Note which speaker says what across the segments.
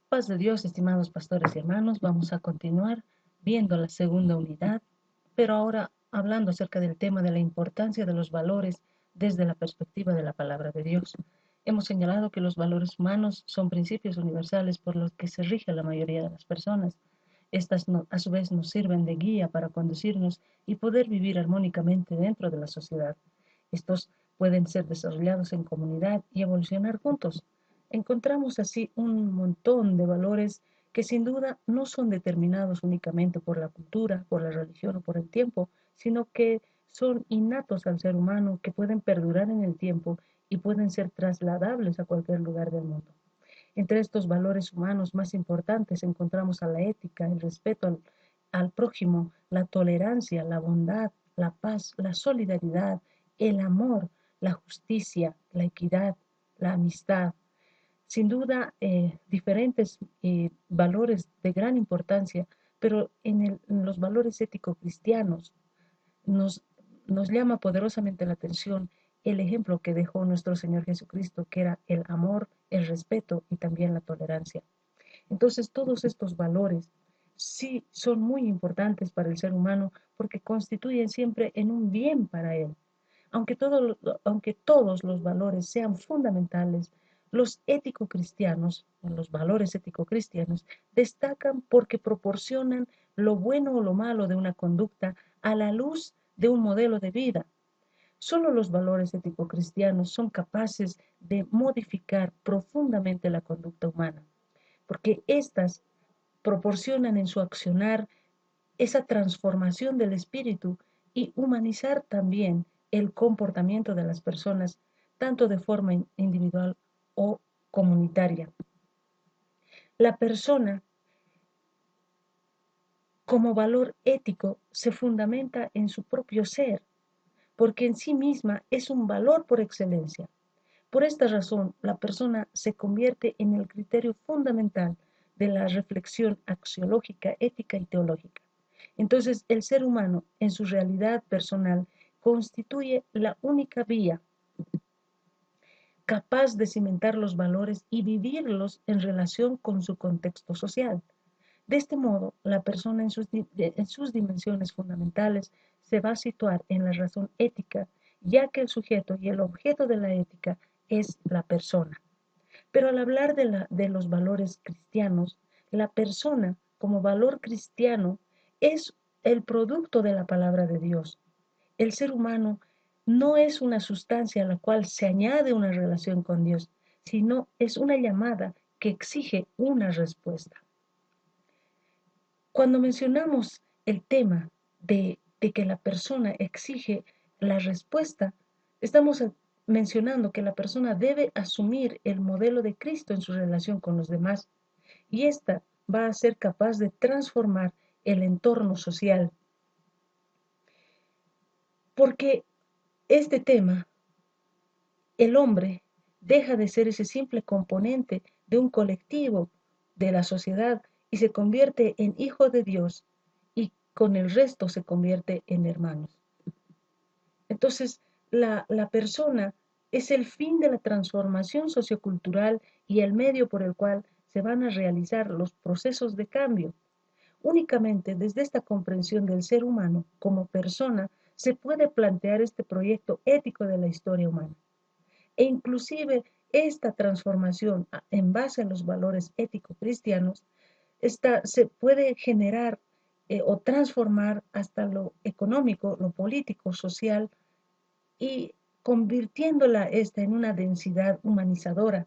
Speaker 1: Paz de Dios, estimados pastores y hermanos, vamos a continuar viendo la segunda unidad, pero ahora hablando acerca del tema de la importancia de los valores desde la perspectiva de la palabra de Dios. Hemos señalado que los valores humanos son principios universales por los que se rige la mayoría de las personas. Estas a su vez nos sirven de guía para conducirnos y poder vivir armónicamente dentro de la sociedad. Estos pueden ser desarrollados en comunidad y evolucionar juntos. Encontramos así un montón de valores que sin duda no son determinados únicamente por la cultura, por la religión o por el tiempo, sino que son innatos al ser humano, que pueden perdurar en el tiempo y pueden ser trasladables a cualquier lugar del mundo. Entre estos valores humanos más importantes encontramos a la ética, el respeto al prójimo, la tolerancia, la bondad, la paz, la solidaridad, el amor, la justicia, la equidad, la amistad. Sin duda, diferentes valores de gran importancia, pero en los valores ético-cristianos nos, nos llama poderosamente la atención el ejemplo que dejó nuestro Señor Jesucristo, que era el amor, el respeto y también la tolerancia. Entonces, todos estos valores sí son muy importantes para el ser humano porque constituyen siempre en un bien para él. Aunque todos los valores sean fundamentales, los ético-cristianos, o los valores ético-cristianos, destacan porque proporcionan lo bueno o lo malo de una conducta a la luz de un modelo de vida. Solo los valores ético-cristianos son capaces de modificar profundamente la conducta humana, porque éstas proporcionan en su accionar esa transformación del espíritu y humanizar también el comportamiento de las personas, tanto de forma individual o comunitaria. La persona como valor ético se fundamenta en su propio ser, porque en sí misma es un valor por excelencia. Por esta razón, la persona se convierte en el criterio fundamental de la reflexión axiológica, ética y teológica. Entonces, el ser humano, en su realidad personal, constituye la única vía capaz de cimentar los valores y vivirlos en relación con su contexto social. De este modo, la persona en sus dimensiones fundamentales se va a situar en la razón ética, ya que el sujeto y el objeto de la ética es la persona. Pero al hablar de los valores cristianos, la persona como valor cristiano es el producto de la palabra de Dios. El ser humano no es una sustancia a la cual se añade una relación con Dios, sino es una llamada que exige una respuesta. Cuando mencionamos el tema de que la persona exige la respuesta, estamos mencionando que la persona debe asumir el modelo de Cristo en su relación con los demás y ésta va a ser capaz de transformar el entorno social. Porque este tema, el hombre deja de ser ese simple componente de un colectivo de la sociedad y se convierte en hijo de Dios y con el resto se convierte en hermanos. Entonces, la persona es el fin de la transformación sociocultural y el medio por el cual se van a realizar los procesos de cambio. Únicamente desde esta comprensión del ser humano como persona se puede plantear este proyecto ético de la historia humana. E inclusive esta transformación en base a los valores éticos cristianos se puede generar o transformar hasta lo económico, lo político, social y convirtiéndola esta en una densidad humanizadora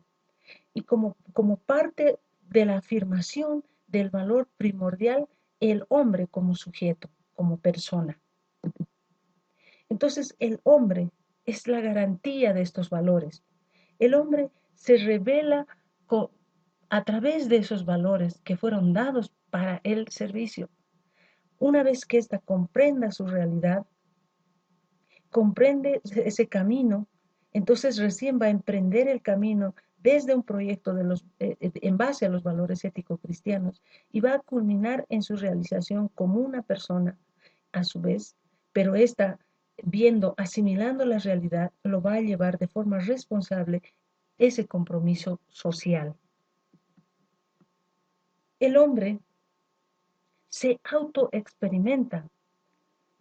Speaker 1: y como parte de la afirmación del valor primordial, el hombre como sujeto, como persona. Entonces, el hombre es la garantía de estos valores. El hombre se revela a través de esos valores que fueron dados para el servicio. Una vez que ésta comprenda su realidad, comprende ese camino, entonces recién va a emprender el camino desde un proyecto en base a los valores éticos cristianos y va a culminar en su realización como una persona a su vez, pero esta viendo, asimilando la realidad, lo va a llevar de forma responsable ese compromiso social. el hombre se autoexperimenta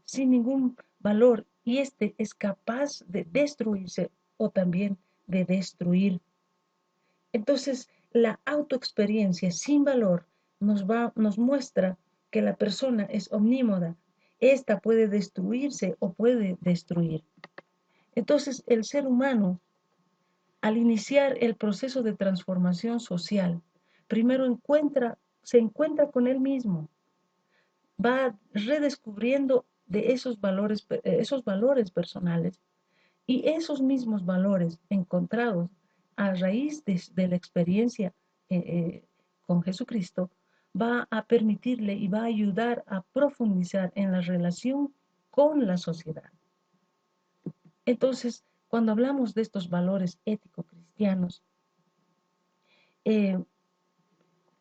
Speaker 1: sin ningún valor y este es capaz de destruirse o también de destruir. Entonces, la autoexperiencia sin valor nos muestra que la persona es omnímoda. Esta puede destruirse o puede destruir. Entonces, el ser humano, al iniciar el proceso de transformación social, primero se encuentra con él mismo, va redescubriendo de esos valores personales y esos mismos valores encontrados a raíz de la experiencia con Jesucristo va a permitirle y va a ayudar a profundizar en la relación con la sociedad. Entonces, cuando hablamos de estos valores ético-cristianos, eh,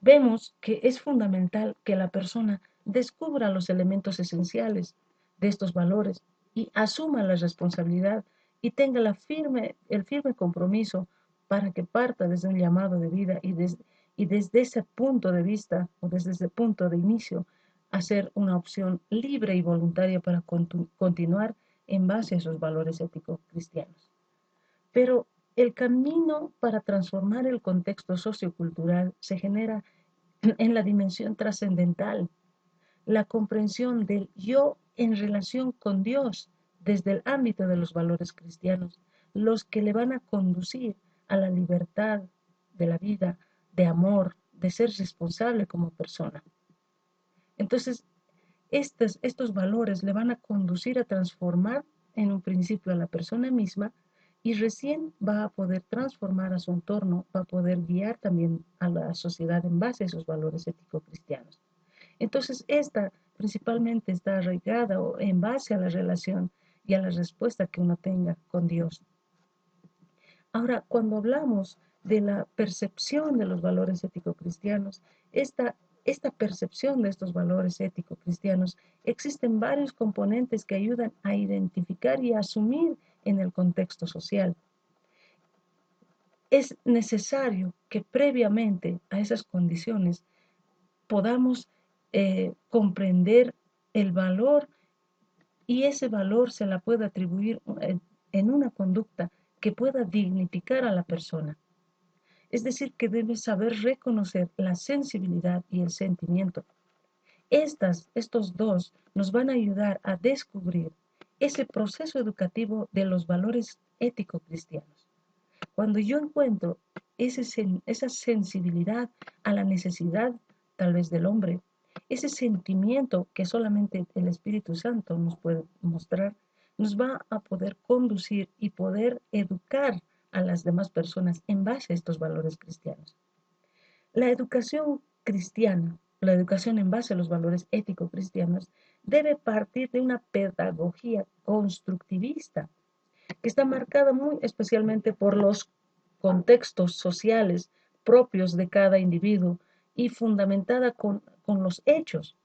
Speaker 1: vemos que es fundamental que la persona descubra los elementos esenciales de estos valores y asuma la responsabilidad y tenga el firme compromiso para que parta desde un llamado de vida y desde ese punto de vista o desde ese punto de inicio hacer una opción libre y voluntaria para continuar en base a esos valores éticos cristianos. Pero el camino para transformar el contexto sociocultural se genera en la dimensión trascendental, la comprensión del yo en relación con Dios desde el ámbito de los valores cristianos, los que le van a conducir a la libertad de la vida, de amor, de ser responsable como persona. Entonces, estos valores le van a conducir a transformar en un principio a la persona misma y recién va a poder transformar a su entorno, va a poder guiar también a la sociedad en base a esos valores ético-cristianos. Entonces, esta principalmente está arraigada en base a la relación y a la respuesta que uno tenga con Dios. Ahora, cuando hablamos de la percepción de los valores ético-cristianos, esta percepción de estos valores ético-cristianos, existen varios componentes que ayudan a identificar y a asumir en el contexto social. Es necesario que previamente a esas condiciones podamos comprender el valor y ese valor se la pueda atribuir en una conducta que pueda dignificar a la persona. Es decir, que debe saber reconocer la sensibilidad y el sentimiento. Estos dos nos van a ayudar a descubrir ese proceso educativo de los valores ético-cristianos. Cuando yo encuentro esa sensibilidad a la necesidad tal vez del hombre, ese sentimiento que solamente el Espíritu Santo nos puede mostrar, nos va a poder conducir y poder educar a las demás personas en base a estos valores cristianos. La educación cristiana, la educación en base a los valores ético-cristianos, debe partir de una pedagogía constructivista que está marcada muy especialmente por los contextos sociales propios de cada individuo y fundamentada con los hechos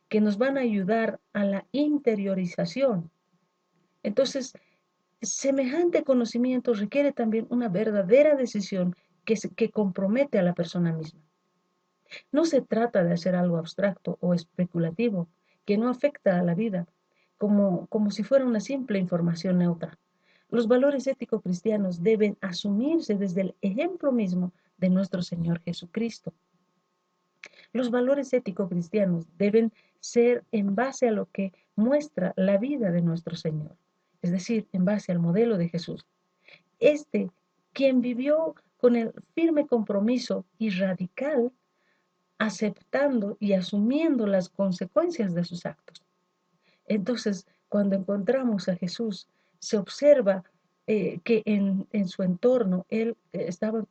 Speaker 1: que nos van a ayudar a la interiorización. Entonces, semejante conocimiento requiere también una verdadera decisión que compromete a la persona misma. No se trata de hacer algo abstracto o especulativo que no afecta a la vida, como si fuera una simple información neutra. Los valores ético-cristianos deben asumirse desde el ejemplo mismo de nuestro Señor Jesucristo. Los valores ético-cristianos deben ser en base a lo que muestra la vida de nuestro Señor, es decir, en base al modelo de Jesús. Este, quien vivió con el firme compromiso y radical, aceptando y asumiendo las consecuencias de sus actos. Entonces, cuando encontramos a Jesús, se observa que en su entorno él estaba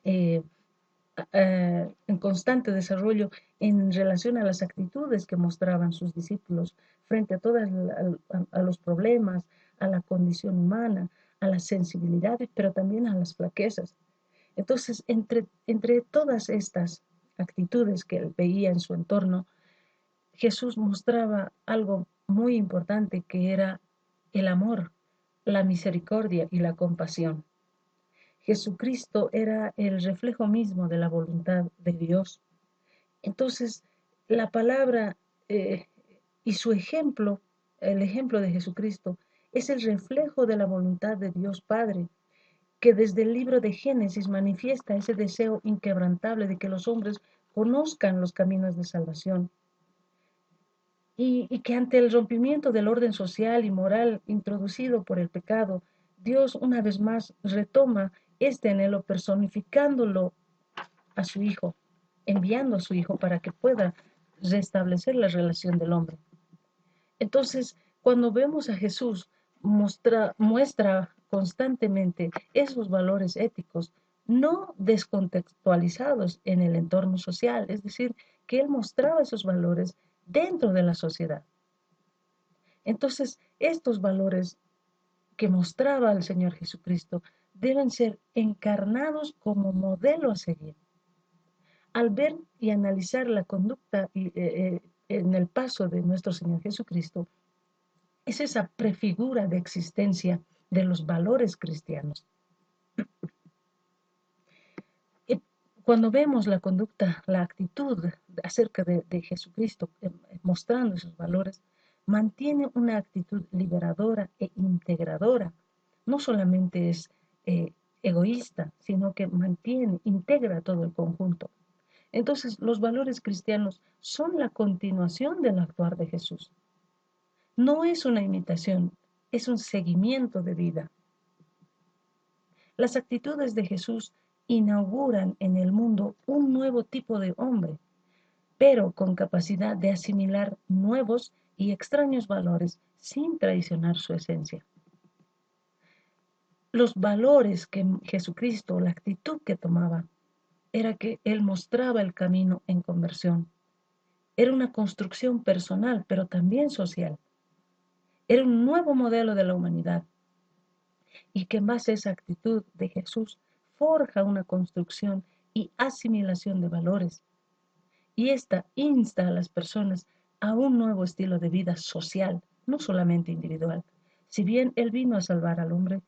Speaker 1: eh, en constante desarrollo en relación a las actitudes que mostraban sus discípulos frente a a los problemas, a la condición humana, a las sensibilidades, pero también a las flaquezas. Entonces, entre todas estas actitudes que él veía en su entorno, Jesús mostraba algo muy importante que era el amor, la misericordia y la compasión. Jesucristo era el reflejo mismo de la voluntad de Dios. Entonces, la palabra y su ejemplo, el ejemplo de Jesucristo, es el reflejo de la voluntad de Dios Padre, que desde el libro de Génesis manifiesta ese deseo inquebrantable de que los hombres conozcan los caminos de salvación y que ante el rompimiento del orden social y moral introducido por el pecado, Dios una vez más retoma este anhelo personificándolo a su Hijo, enviando a su Hijo para que pueda restablecer la relación del hombre. Entonces, cuando vemos a Jesús, muestra constantemente esos valores éticos, no descontextualizados en el entorno social, es decir, que Él mostraba esos valores dentro de la sociedad. Entonces, estos valores que mostraba el Señor Jesucristo deben ser encarnados como modelo a seguir. Al ver y analizar la conducta en el paso de nuestro Señor Jesucristo, es esa prefigura de existencia de los valores cristianos. Y cuando vemos la conducta, la actitud acerca de Jesucristo mostrando esos valores, mantiene una actitud liberadora e integradora. No solamente es egoísta, sino que mantiene, integra todo el conjunto. Entonces, los valores cristianos son la continuación del actuar de Jesús. No es una imitación, es un seguimiento de vida. Las actitudes de Jesús inauguran en el mundo un nuevo tipo de hombre, pero con capacidad de asimilar nuevos y extraños valores sin traicionar su esencia. Los valores que Jesucristo, la actitud que tomaba, era que Él mostraba el camino en conversión. Era una construcción personal, pero también social. Era un nuevo modelo de la humanidad y que en base a esa actitud de Jesús forja una construcción y asimilación de valores. Y esta insta a las personas a un nuevo estilo de vida social, no solamente individual. Si bien Él vino a salvar al hombre,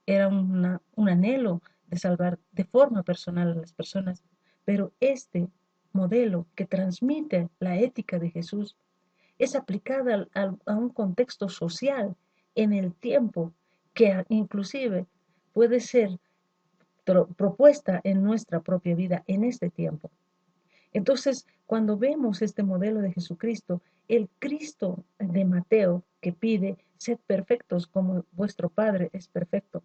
Speaker 1: era un anhelo de salvar de forma personal a las personas, pero este modelo que transmite la ética de Jesús es aplicada a un contexto social en el tiempo que inclusive puede ser propuesta en nuestra propia vida en este tiempo. Entonces, cuando vemos este modelo de Jesucristo, el Cristo de Mateo que pide, sed perfectos como vuestro Padre es perfecto.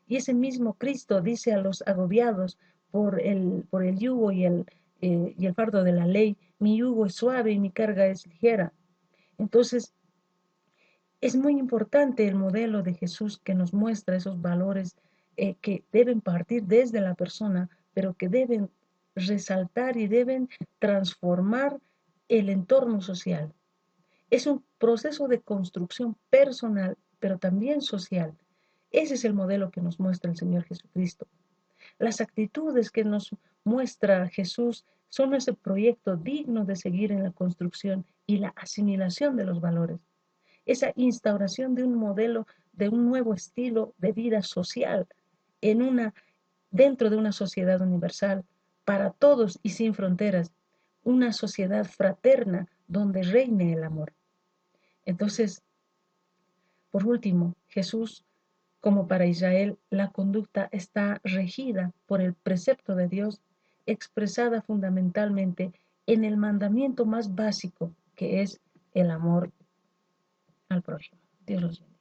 Speaker 1: Y ese mismo Cristo dice a los agobiados por el yugo y el fardo de la ley, mi yugo es suave y mi carga es ligera. Entonces, es muy importante el modelo de Jesús que nos muestra esos valores que deben partir desde la persona, pero que deben resaltar y deben transformar el entorno social. Es un proceso de construcción personal, pero también social. Ese es el modelo que nos muestra el Señor Jesucristo. Las actitudes que nos muestra Jesús son ese proyecto digno de seguir en la construcción y la asimilación de los valores. Esa instauración de un modelo, de un nuevo estilo de vida social dentro de una sociedad universal para todos y sin fronteras, una sociedad fraterna donde reine el amor. Entonces, por último, Jesús, como para Israel, la conducta está regida por el precepto de Dios, expresada fundamentalmente en el mandamiento más básico, que es el amor al prójimo. Dios los bendiga.